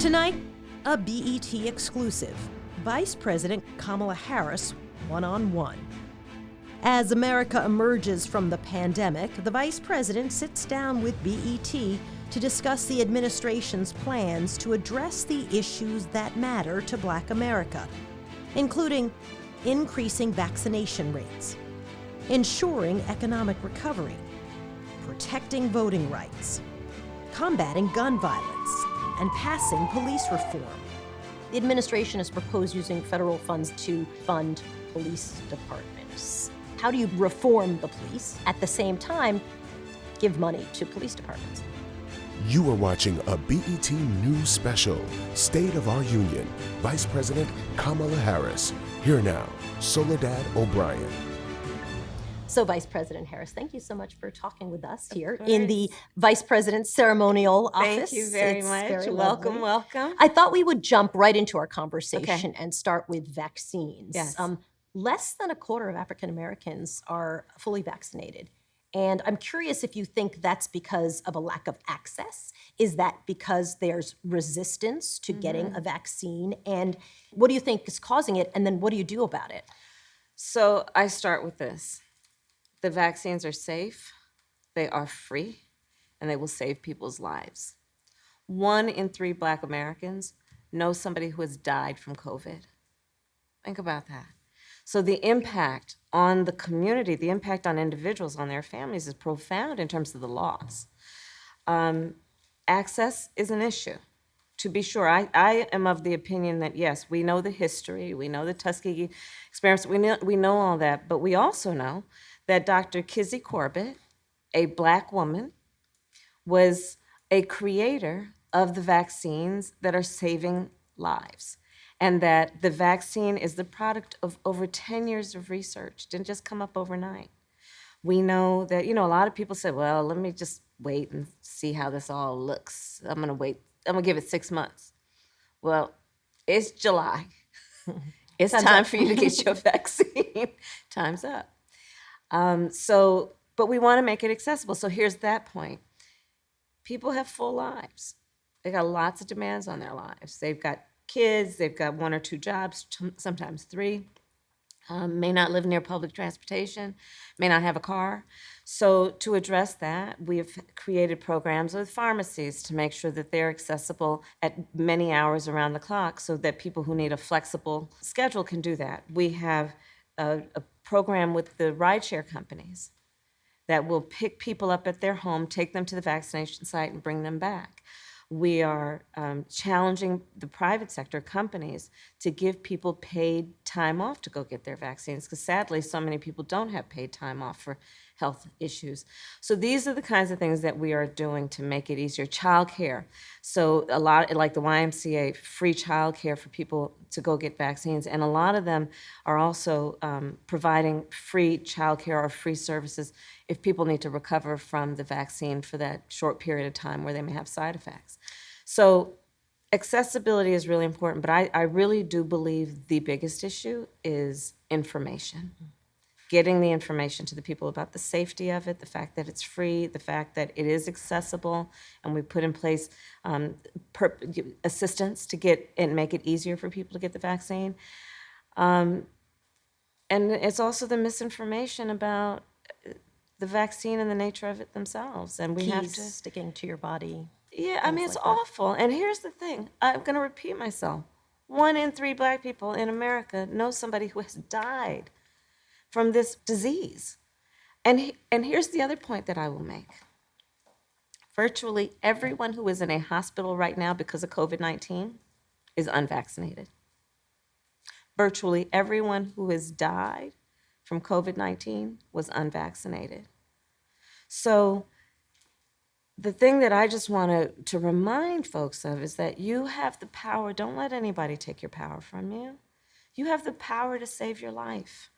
Tonight, a BET exclusive. Vice President Kamala Harris one-on-one. As America emerges from the pandemic, the Vice President sits down with BET to discuss the administration's plans to address the issues that matter to Black America, including increasing vaccination rates, ensuring economic recovery, protecting voting rights, combating gun violence, and passing police reform. The administration has proposed using federal funds to fund police departments. How do you reform the police at the same time give money to police departments? You are watching a BET News Special, State of Our Union, Vice President Kamala Harris. Here now, Soledad O'Brien. So, Vice President Harris, thank you so much for talking with us here in the Vice President's ceremonial office. Thank you very much. Very Welcome, lovely. welcome. I thought we would jump right into our conversation and start with vaccines. Yes. Less than a quarter of African Americans are fully vaccinated. And I'm curious if you think that's because of a lack of access. Is that because there's resistance to getting a vaccine? And what do you think is causing it? And then what do you do about it? So I start with this. The vaccines are safe, they are free, and they will save people's lives. 1 in 3 Black Americans know somebody who has died from COVID. Think about that. So the impact on the community, the impact on individuals, on their families is profound in terms of the loss. Access is an issue. To be sure, I am of the opinion that, yes, we know the history, we know the Tuskegee experience, we know all that, but we also know that Dr. Kizzy Corbett, a Black woman, was a creator of the vaccines that are saving lives, and that the vaccine is the product of over 10 years of research. It didn't just come up overnight. We know that, a lot of people say, well, let me just wait and see how this all looks. I'm gonna wait, I'm gonna give it 6 months. Well, it's July. It's time for you to get your vaccine. Time's up. But we want to make it accessible. So here's that point. People have full lives. They got lots of demands on their lives. They've got kids, they've got 1 or 2 jobs, sometimes 3, may not live near public transportation, may not have a car. So to address that, we've created programs with pharmacies to make sure that they're accessible at many hours around the clock so that people who need a flexible schedule can do that. We have a program with the rideshare companies that will pick people up at their home, take them to the vaccination site, and bring them back. We are challenging the private sector companies to give people paid time off to go get their vaccines, because sadly, so many people don't have paid time off for health issues. So these are the kinds of things that we are doing to make it easier. Childcare. So a lot, like the YMCA, free childcare for people to go get vaccines. And a lot of them are also providing free childcare or free services if people need to recover from the vaccine for that short period of time where they may have side effects. So accessibility is really important, but I really do believe the biggest issue is information. Getting the information to the people about the safety of it, the fact that it's free, the fact that it is accessible, and we put in place assistance to get and make it easier for people to get the vaccine. And it's also the misinformation about the vaccine and the nature of it themselves. And we have to sticking to your body. Yeah, I mean, it's awful. And here's the thing. I'm going to repeat myself. 1 in 3 Black people in America know somebody who has died from this disease. And here's the other point that I will make. Virtually everyone who is in a hospital right now because of COVID-19 is unvaccinated. Virtually everyone who has died from COVID-19 was unvaccinated. So the thing that I just want to remind folks of is that you have the power. Don't let anybody take your power from you. You have the power to save your life.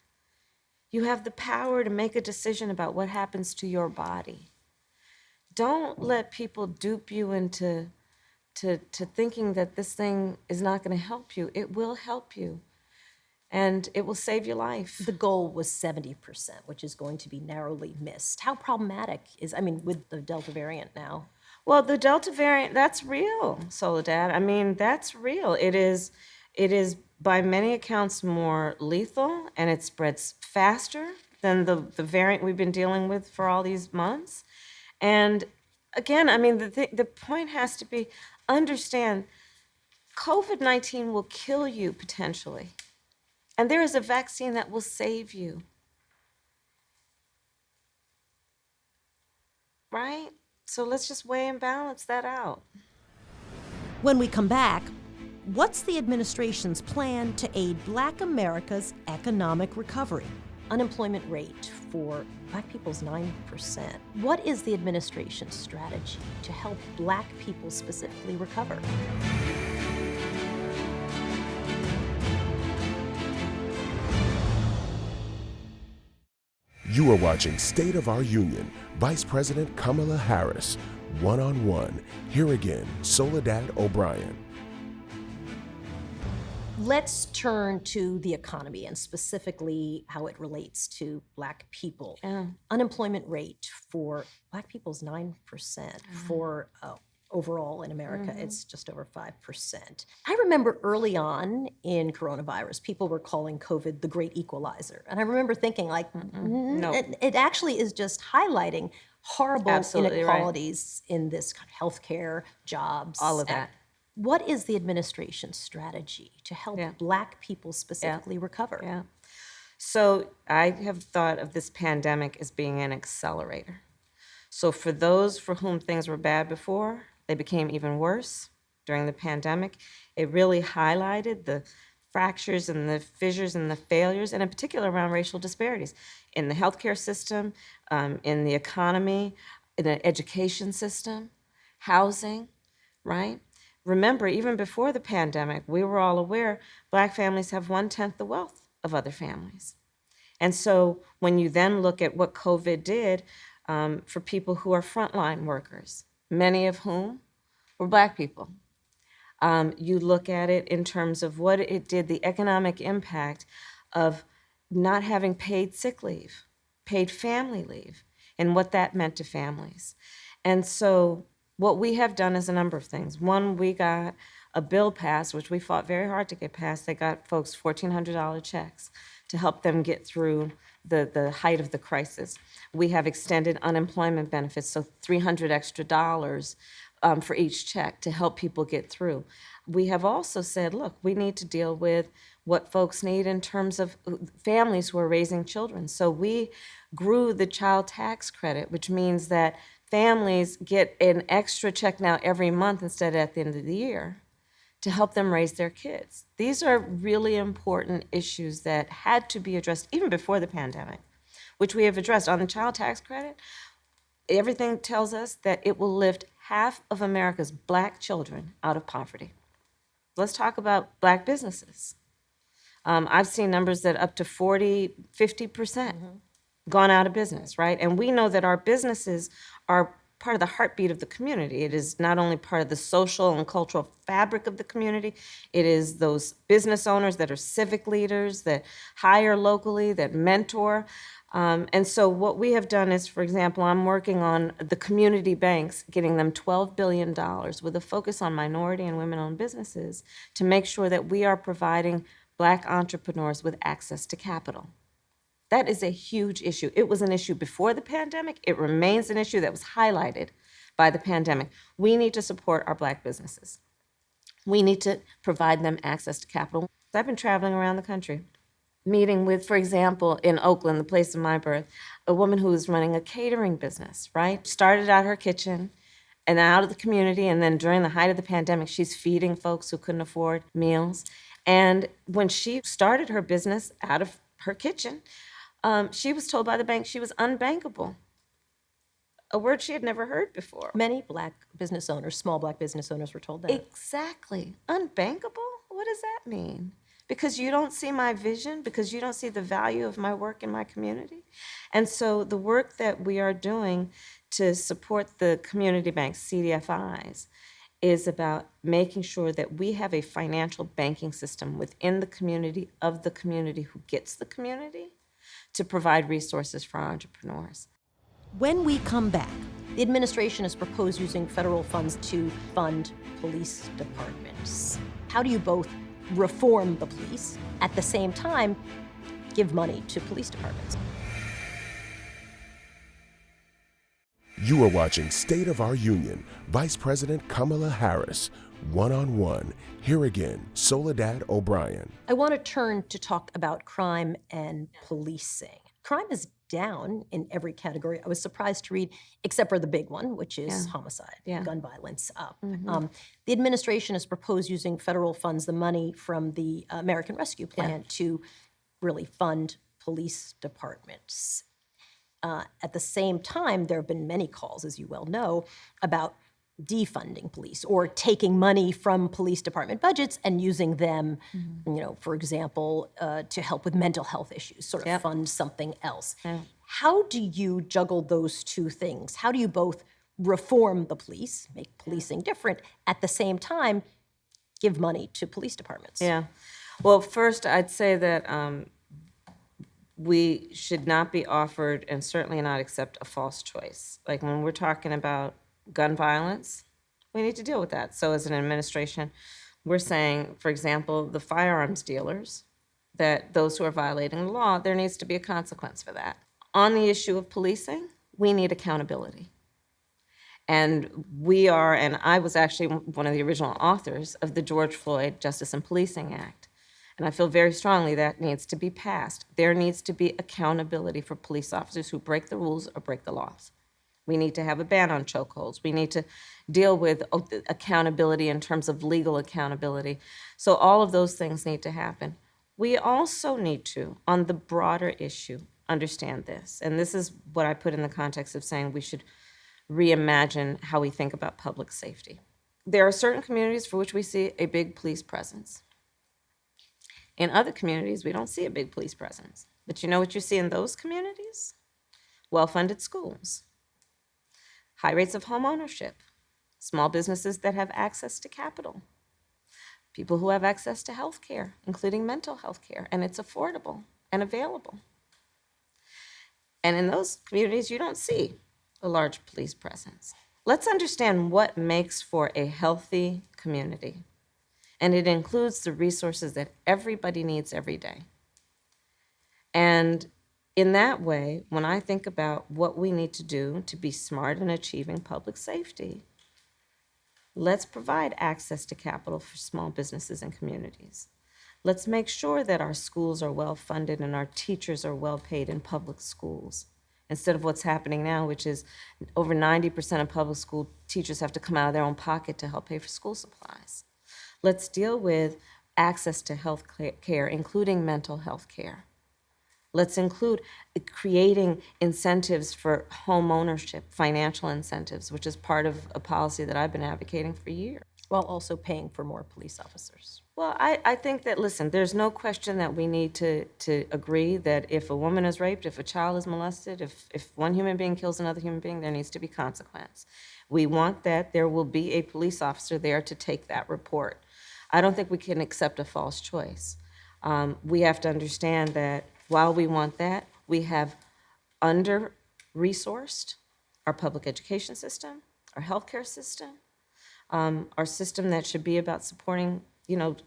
You have the power to make a decision about what happens to your body. Don't let people dupe you into thinking that this thing is not going to help you. It will help you. And it will save your life. The goal was 70%, which is going to be narrowly missed. How problematic with the Delta variant now? Well, the Delta variant, that's real, Soledad. I mean, that's real. It is by many accounts more lethal, and it spreads faster than the variant we've been dealing with for all these months. And again, I mean, the point has to be, understand COVID-19 will kill you potentially. And there is a vaccine that will save you. Right? So let's just weigh and balance that out. When we come back, what's the administration's plan to aid Black America's economic recovery? Unemployment rate for Black people's 9%. What is the administration's strategy to help Black people specifically recover? You are watching State of Our Union, Vice President Kamala Harris, one-on-one. Here again, Soledad O'Brien. Let's turn to the economy and specifically how it relates to Black people. Unemployment rate for Black people's 9%. For overall in America, it's just over 5%. I remember early on in coronavirus, people were calling COVID the great equalizer. And I remember thinking like, No. it actually is just highlighting horrible Absolutely inequalities in this kind of healthcare, jobs. All of that. What is the administration's strategy to help Black people specifically recover? Yeah. So I have thought of this pandemic as being an accelerator. So for those for whom things were bad before, they became even worse during the pandemic. It really highlighted the fractures and the fissures and the failures, and in particular around racial disparities in the healthcare system, in the economy, in the education system, housing, right? Remember, even before the pandemic, we were all aware Black families have 1/10 the wealth of other families. And so when you then look at what COVID did for people who are frontline workers, many of whom were Black people, you look at it in terms of what it did, the economic impact of not having paid sick leave, paid family leave, and what that meant to families. And so what we have done is a number of things. One, we got a bill passed, which we fought very hard to get passed. They got folks $1,400 checks to help them get through the height of the crisis. We have extended unemployment benefits, so $300 extra for each check to help people get through. We have also said, look, we need to deal with what folks need in terms of families who are raising children. So we grew the child tax credit, which means that families get an extra check now every month instead of at the end of the year to help them raise their kids. These are really important issues that had to be addressed even before the pandemic, which we have addressed. On the child tax credit, everything tells us that it will lift half of America's Black children out of poverty. Let's talk about Black businesses. I've seen numbers that up to 40, 50% gone out of business, right? And we know that our businesses are part of the heartbeat of the community. It is not only part of the social and cultural fabric of the community, it is those business owners that are civic leaders, that hire locally, that mentor. And so what we have done is, for example, I'm working on the community banks, getting them $12 billion with a focus on minority and women-owned businesses to make sure that we are providing Black entrepreneurs with access to capital. That is a huge issue. It was an issue before the pandemic. It remains an issue that was highlighted by the pandemic. We need to support our Black businesses. We need to provide them access to capital. I've been traveling around the country, meeting with, for example, in Oakland, the place of my birth, a woman who was running a catering business, right? Started out her kitchen and out of the community, and then during the height of the pandemic, she's feeding folks who couldn't afford meals. And when she started her business out of her kitchen, she was told by the bank she was unbankable, a word she had never heard before. Many Black business owners, small Black business owners were told that. Exactly. Unbankable? What does that mean? Because you don't see my vision, because you don't see the value of my work in my community. And so the work that we are doing to support the community banks, CDFIs, is about making sure that we have a financial banking system within the community of the community who gets the community to provide resources for our entrepreneurs. When we come back, The administration has proposed using federal funds to fund police departments. How do you both reform the police, at the same time give money to police departments? You are watching State of Our Union, Vice President Kamala Harris, one-on-one. Here again, Soledad O'Brien. I want to turn to talk about crime and policing. Crime is down in every category. I was surprised to read, except for the big one, which is homicide, gun violence up. The administration has proposed using federal funds, the money from the American Rescue Plan, to really fund police departments. At the same time, there have been many calls, as you well know, about defunding police or taking money from police department budgets and using them, for example, to help with mental health issues, sort of fund something else. How do you juggle those two things? How do you both reform the police, make policing different, at the same time give money to police departments? Yeah. Well, first, I'd say that we should not be offered and certainly not accept a false choice. Like when we're talking about gun violence, we need to deal with that. So as an administration, we're saying, for example, the firearms dealers, that those who are violating the law, there needs to be a consequence for that. On the issue of policing, we need accountability. And we are, and I was actually one of the original authors of the George Floyd Justice and Policing Act. And I feel very strongly that needs to be passed. There needs to be accountability for police officers who break the rules or break the laws. We need to have a ban on chokeholds. We need to deal with accountability in terms of legal accountability. So all of those things need to happen. We also need to, on the broader issue, understand this. And this is what I put in the context of saying we should reimagine how we think about public safety. There are certain communities for which we see a big police presence. In other communities, we don't see a big police presence. But you know what you see in those communities? Well-funded schools, high rates of home ownership, small businesses that have access to capital, people who have access to health care, including mental health care, and it's affordable and available. And in those communities, you don't see a large police presence. Let's understand what makes for a healthy community. And it includes the resources that everybody needs every day. And in that way, when I think about what we need to do to be smart in achieving public safety, let's provide access to capital for small businesses and communities. Let's make sure that our schools are well funded and our teachers are well paid in public schools, instead of what's happening now, which is over 90% of public school teachers have to come out of their own pocket to help pay for school supplies. Let's deal with access to health care, including mental health care. Let's include creating incentives for home ownership, financial incentives, which is part of a policy that I've been advocating for years. While also paying for more police officers. Well, I think that, listen, there's no question that we need to agree that if a woman is raped, if a child is molested, if one human being kills another human being, there needs to be consequence. We want that there will be a police officer there to take that report. I don't think we can accept a false choice. We have to understand that while we want that, we have under-resourced our public education system, our healthcare system, our system that should be about supporting,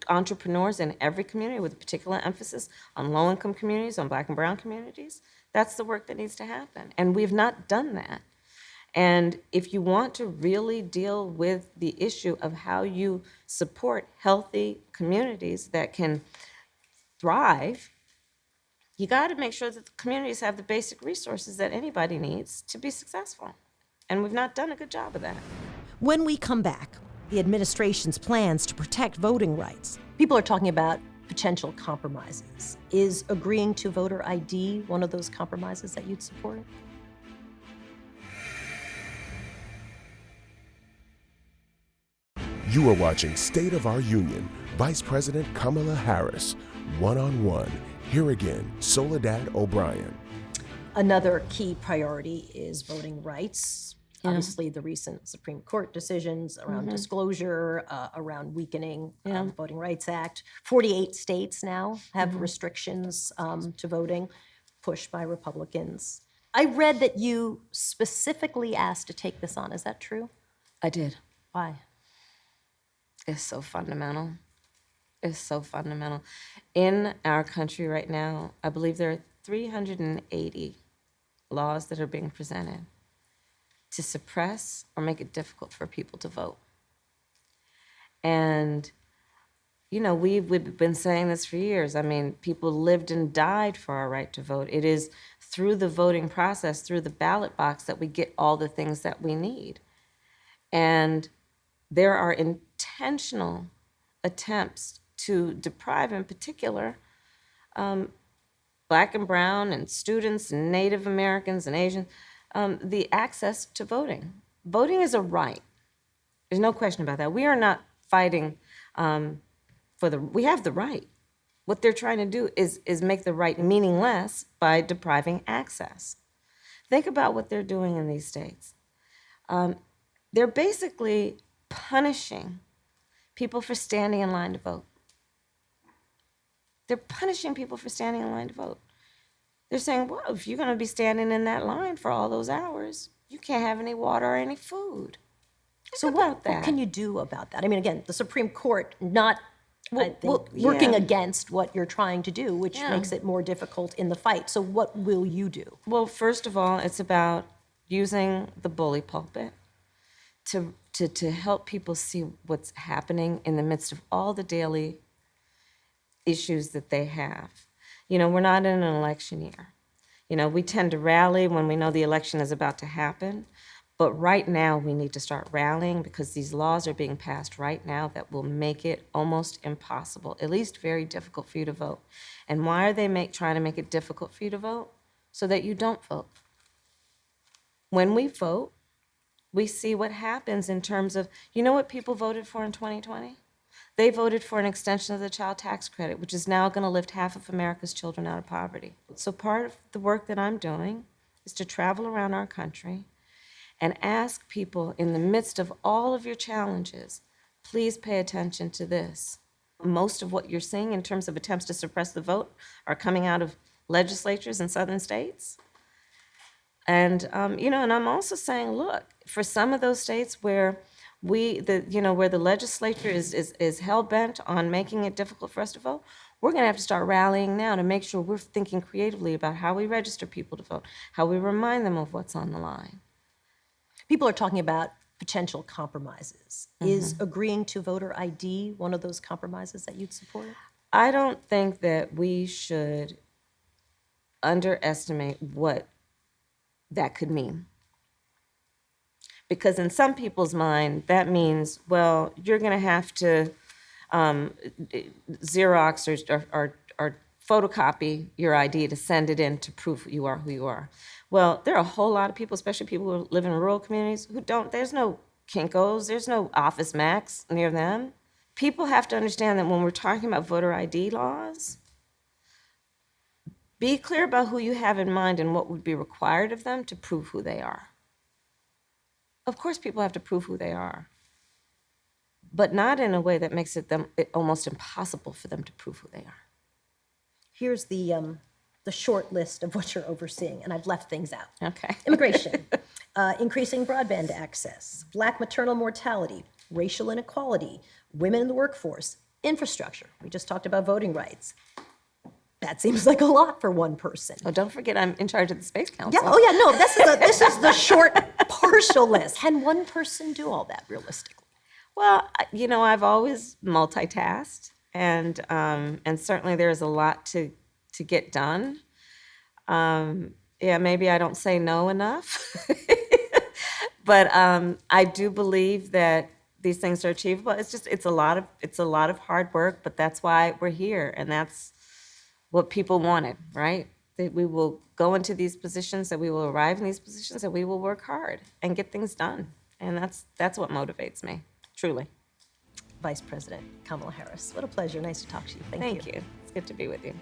entrepreneurs in every community with a particular emphasis on low-income communities, on Black and brown communities. That's the work that needs to happen, and we've not done that. And if you want to really deal with the issue of how you support healthy communities that can thrive, you got to make sure that the communities have the basic resources that anybody needs to be successful. And we've not done a good job of that. When we come back, the administration's plans to protect voting rights. People are talking about potential compromises. Is agreeing to voter ID one of those compromises that you'd support? You are watching State of Our Union, Vice President Kamala Harris, one-on-one. Here again, Soledad O'Brien. Another key priority is voting rights. Obviously, the recent Supreme Court decisions around disclosure, around weakening the Voting Rights Act. 48 states now have restrictions to voting, pushed by Republicans. I read that you specifically asked to take this on. Is that true? I did. Why? It's so fundamental. It's so fundamental. In our country right now, I believe there are 380 laws that are being presented to suppress or make it difficult for people to vote. And, you know, we've been saying this for years. I mean, people lived and died for our right to vote. It is through the voting process, through the ballot box, that we get all the things that we need. And there are intentional attempts to deprive, in particular, Black and brown and students and Native Americans and Asians, the access to voting. Voting is a right. There's no question about that. We are not fighting we have the right. What they're trying to do is make the right meaningless by depriving access. Think about what they're doing in these states. They're basically punishing people for standing in line to vote. They're punishing people for standing in line to vote. They're saying, well, if you're going to be standing in that line for all those hours, you can't have any water or any food. So what can you do about that? I mean, again, the Supreme Court working yeah. against what you're trying to do, which Yeah. makes it more difficult in the fight. So what will you do? Well, first of all, it's about using the bully pulpit to help people see what's happening in the midst of all the daily issues that they have. You know, we're not in an election year. You know, we tend to rally when we know the election is about to happen. But right now, we need to start rallying because these laws are being passed right now that will make it almost impossible, at least very difficult for you to vote. And why are they trying to make it difficult for you to vote? So that you don't vote. When we vote, we see what happens in terms of, you know what people voted for in 2020? They voted for an extension of the child tax credit, which is now going to lift half of America's children out of poverty. So part of the work that I'm doing is to travel around our country and ask people in the midst of all of your challenges, please pay attention to this. Most of what you're seeing in terms of attempts to suppress the vote are coming out of legislatures in southern states. And, and I'm also saying, look, for some of those states where where the legislature is hell-bent on making it difficult for us to vote, we're going to have to start rallying now to make sure we're thinking creatively about how we register people to vote, how we remind them of what's on the line. People are talking about potential compromises. Mm-hmm. Is agreeing to voter ID one of those compromises that you'd support? I don't think that we should underestimate what that could mean. Because in some people's mind, that means, well, you're going to have to Xerox or photocopy your ID to send it in to prove you are who you are. Well, there are a whole lot of people, especially people who live in rural communities, who don't, there's no Kinko's, there's no Office Max near them. People have to understand that when we're talking about voter ID laws, be clear about who you have in mind and what would be required of them to prove who they are. Of course, people have to prove who they are, but not in a way that makes it almost impossible for them to prove who they are. Here's the short list of what you're overseeing, and I've left things out. Okay. Immigration, increasing broadband access, Black maternal mortality, racial inequality, women in the workforce, infrastructure. We just talked about voting rights. That seems like a lot for one person. Oh, don't forget I'm in charge of the Space Council. Yeah. Oh, yeah. No, this is the short, partial list. Can one person do all that realistically? Well, I've always multitasked, and certainly there's a lot to get done. Maybe I don't say no enough, but I do believe that these things are achievable. It's a lot of hard work, but that's why we're here, and that's what people wanted, right? That we will go into these positions, that we will arrive in these positions, that we will work hard and get things done. And that's what motivates me, truly. Vice President Kamala Harris, what a pleasure. Nice to talk to you. Thank you. Thank you. It's good to be with you.